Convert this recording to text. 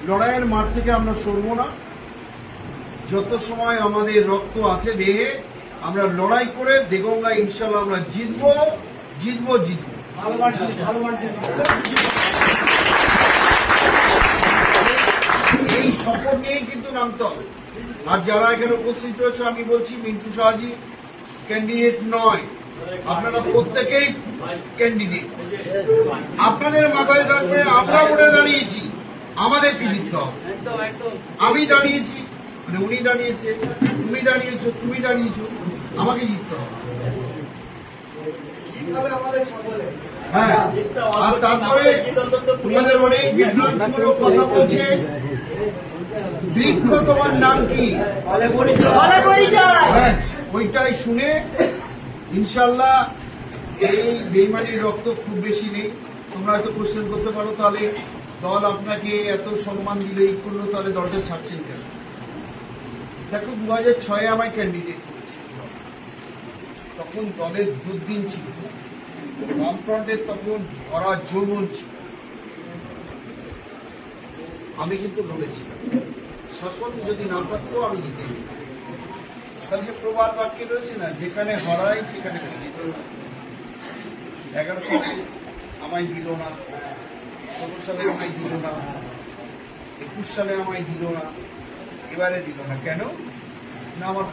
লড়াইয়ের মাঠ থেকে আমরা সরবো না। যত সময় আমাদের রক্ত আছে দেহে, আমরা লড়াই করে দেগঙ্গা ইনশাল্লাহ আমরা জিতবো জিতবো জিতবো। এই শপথ নিয়েই কিন্তু নামতে হবে। আর যারা এখানে উপস্থিত রয়েছে, আমি বলছি মিন্টু শাহজি ক্যান্ডিডেট নয়, আপনারা প্রত্যেকেই ক্যান্ডিডেট। আপনাদের মাথায় থাকবে আমরা ভোটে দাঁড়িয়েছি, আমাদেরকে জিততে হবে। আমি দাঁড়িয়েছি, মানে উনি দাঁড়িয়েছে, তুমি দাঁড়িয়েছো, তুমি দাঁড়িয়েছো, আমাকে জিততে হবে। হ্যাঁ, আর তারপরে তোমাদের অনেক বিভ্রান্তিমূলক কথা বলছে। বৃক্ষ তোমার নাম কি? ওইটাই শুনে ইনশাল্লাহ এই বেইমানির রক্ত খুব বেশি নেই। তোমরা হয়তো কোশ্চেন করতে পারো, তাহলে দল আপনাকে এত সম্মান দিলে এই করলো, তাহলে দলটা ছাড়ছেন কেন? দেখো, 2006-এ আমায় ক্যান্ডিডেট করেছে, তখন দলের দুর্দিন ছিল, বামফ্রন্টের তখন ভরা যৌবন ছিল। আমি কিন্তু লড়েছিলাম, শাসন যদি না পারতো আমি জিতে যেতাম। তাহলে যে প্রবাদ বাক্যে রয়েছে না, যেখানে হরাই সেখানে জিত। 11 সালে আমায় দিল না, 16 সালে আমায় দিল না, 21 সালে আমায় দিল না, এবারে দিল না। কেন না? আমার